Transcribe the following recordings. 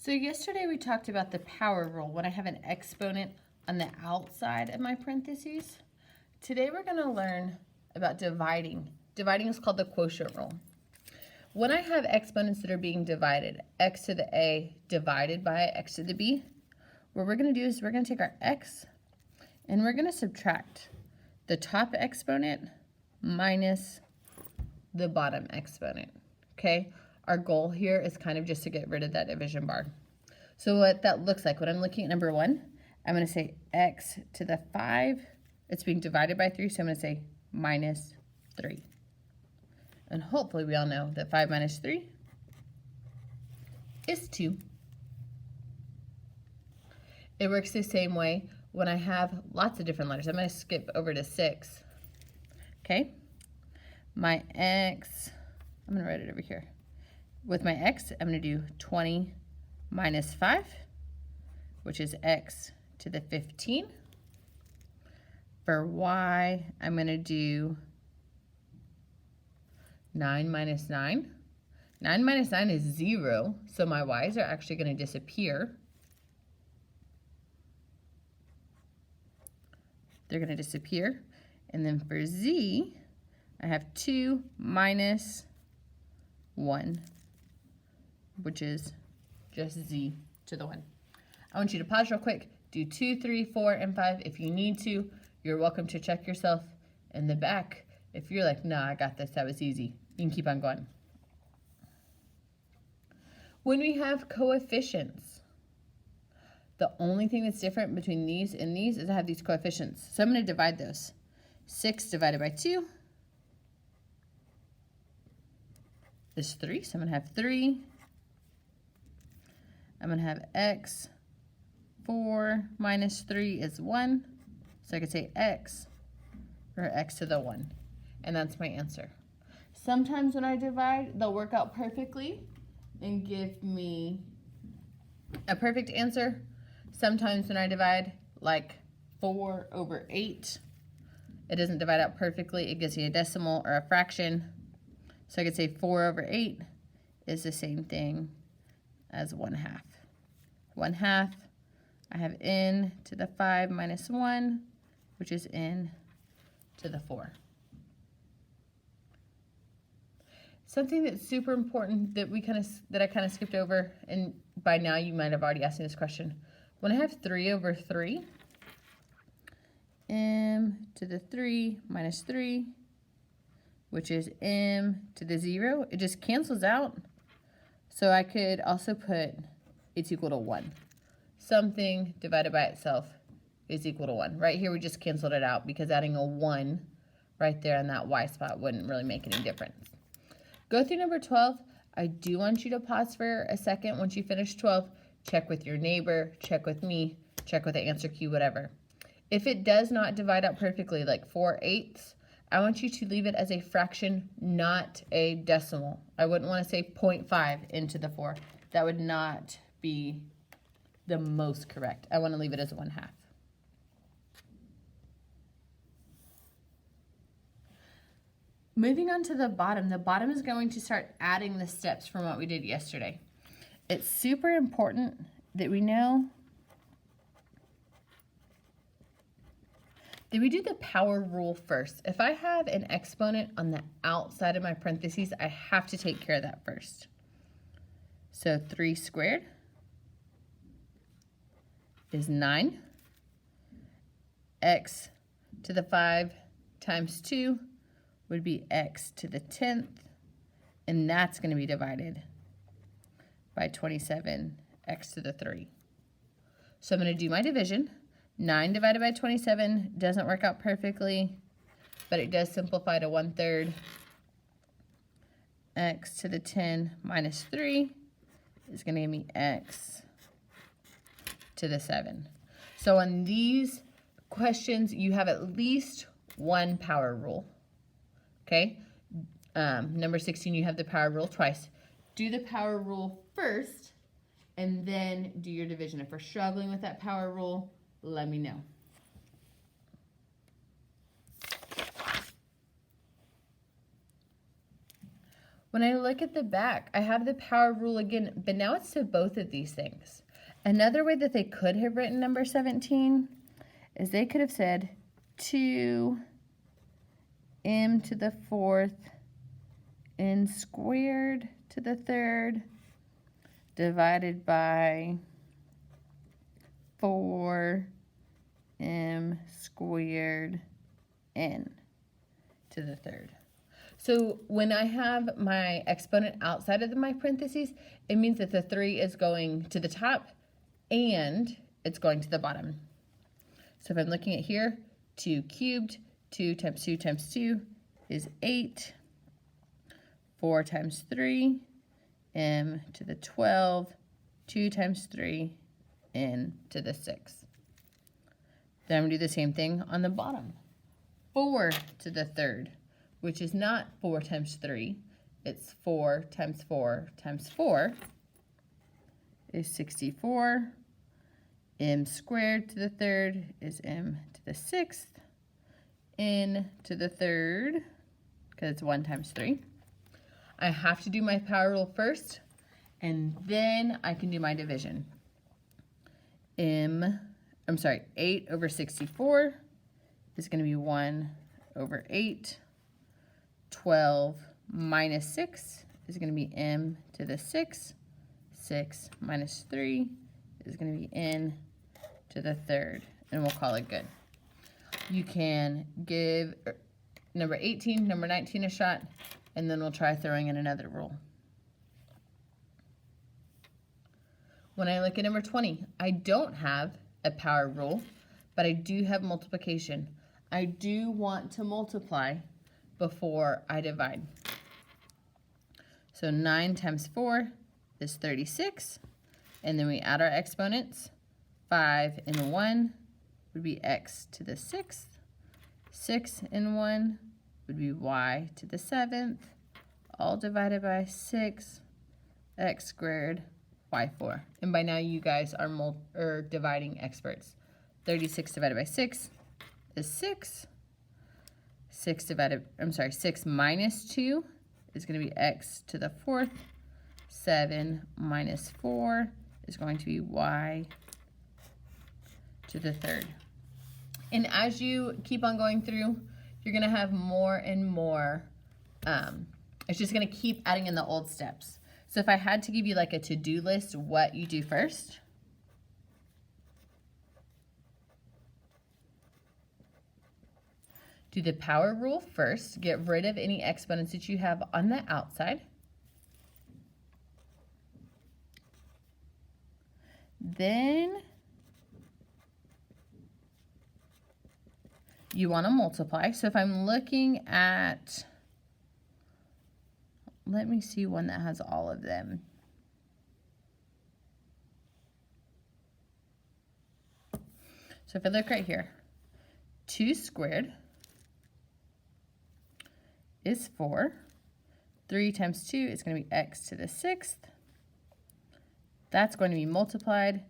So yesterday we talked about the power rule when I have an exponent on the outside of my parentheses. Today we're going to learn about dividing. Dividing is called the quotient rule. When I have exponents that are being divided, x to the a divided by x to the b, what we're going to do is we're going to take our x and we're going to subtract the top exponent minus the bottom exponent, okay? Our goal here is kind of just to get rid of that division bar. So what that looks like, when I'm looking at number 1, I'm going to say x to the 5. It's being divided by 3, so I'm going to say minus 3. And hopefully we all know that 5 minus 3 is 2. It works the same way when I have lots of different letters. I'm going to skip over to 6. Okay? My x, I'm going to write it over here. With my x, I'm going to do 20 minus 5, which is x to the 15. For y, I'm going to do 9 minus 9. 9 minus 9 is 0, so my y's are actually going to disappear. They're going to disappear. And then for z, I have 2 minus 1, which is just z to the 1. I want you to pause real quick, do 2, 3, 4, and 5 if you need to. You're welcome to check yourself in the back. If you're like, nah, I got this, that was easy, you can keep on going. When we have coefficients, the only thing that's different between these and these is I have these coefficients. So I'm going to divide those. 6 divided by 2 is 3, so I'm going to have 3. I'm going to have x, 4 minus 3 is 1. So I could say x, or x to the 1. And that's my answer. Sometimes when I divide, they'll work out perfectly and give me a perfect answer. Sometimes when I divide, like 4 over 8, it doesn't divide out perfectly. It gives you a decimal or a fraction. So I could say 4 over 8 is the same thing as 1/2. 1/2, I have n to the 5 minus 1, which is n to the 4. Something that's super important that I kind of skipped over, and by now you might have already asked me this question. When I have 3 over 3, m to the 3 minus 3, which is m to the 0, it just cancels out. So I could also put it's equal to 1. Something divided by itself is equal to 1. Right here we just canceled it out because adding a 1 right there in that y spot wouldn't really make any difference. Go through number 12. I do want you to pause for a second once you finish 12. Check with your neighbor, check with me, check with the answer key, whatever. If it does not divide out perfectly, like 4/8, I want you to leave it as a fraction, not a decimal. I wouldn't want to say 0.5 into the 4. That would not be the most correct. I want to leave it as 1/2. Moving on to the bottom is going to start adding the steps from what we did yesterday. It's super important that we know that we do the power rule first. If I have an exponent on the outside of my parentheses, I have to take care of that first. So 3 squared is 9. X to the 5 times 2 would be x to the 10th, and that's going to be divided by 27, x to the 3. So I'm going to do my division. 9 divided by 27 doesn't work out perfectly, but it does simplify to 1/3. X to the 10 minus 3 is going to give me x to the 7. So on these questions, you have at least one power rule. Okay? Number 16, you have the power rule twice. Do the power rule first, and then do your division. If we're struggling with that power rule, let me know. When I look at the back, I have the power rule again, but now it's to both of these things. Another way that they could have written number 17 is they could have said 2m to the 4th n squared to the 3rd divided by 4m squared n to the 3rd. So when I have my exponent outside of my parentheses, it means that the 3 is going to the top and it's going to the bottom. So if I'm looking at here, 2 cubed, 2 times 2 times 2 is 8. 4 times 3, m to the 12, 2 times 3, n to the 6. Then I'm going to do the same thing on the bottom. 4 to the 3rd, which is not 4 times 3. It's 4 times 4 times 4 is 64. M squared to the 3rd is m to the 6th. N to the 3rd, because it's 1 times 3. I have to do my power rule first, and then I can do my division. 8 over 64 is going to be 1 over 8. 12 minus 6 is going to be m to the 6. 6 minus 3 is going to be n to the 3rd, and we'll call it good. You can give number 18, number 19 a shot, and then we'll try throwing in another rule. When I look at number 20, I don't have a power rule, but I do have multiplication. I do want to multiply before I divide. So 9 times 4 is 36, and then we add our exponents. 5 and 1 would be x to the 6th. 6 and 1 would be y to the 7th, all divided by 6, x squared, y4. And by now you guys are dividing experts. 36 divided by 6 is 6. 6 minus 2 is going to be x to the 4th. 7 minus 4 is going to be y to the 3rd. And as you keep on going through, you're going to have more and more. It's just going to keep adding in the old steps. So if I had to give you like a to-do list, what you do first. Do the power rule first. Get rid of any exponents that you have on the outside. Then you want to multiply. So if I'm looking at, let me see one that has all of them. So if I look right here, 2 squared is 4. 3 times 2 is going to be x to the 6th. That's going to be multiplied.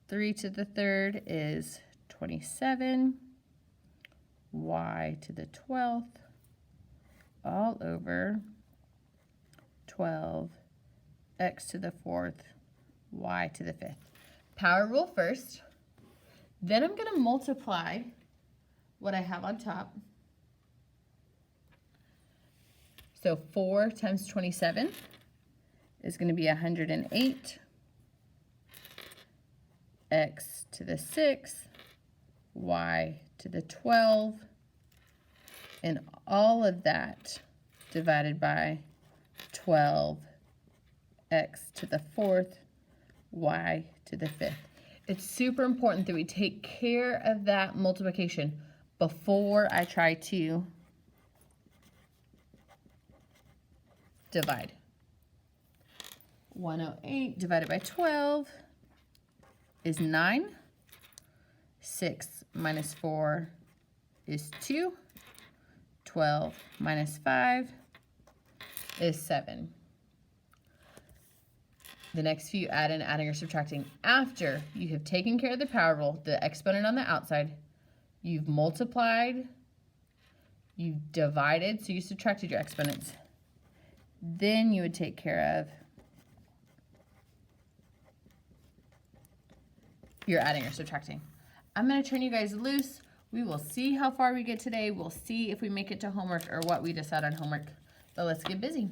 3 to the 3rd is 27. Y to the 12th, all over 12, x to the 4th, y to the 5th. Power rule first. Then I'm going to multiply what I have on top. So 4 times 27 is going to be 108. X to the 6th, y to the 12, and all of that divided by 12, x to the 4th, y to the 5th. It's super important that we take care of that multiplication before I try to divide. 108 divided by 12 is 9. 6 minus 4 is 2. 12 minus 5 is 7. The next few adding or subtracting. After you have taken care of the power rule, the exponent on the outside, you've multiplied, you've divided, so you subtracted your exponents. Then you would take care of your adding or subtracting. I'm going to turn you guys loose. We will see how far we get today. We'll see if we make it to homework or what we decide on homework. But let's get busy.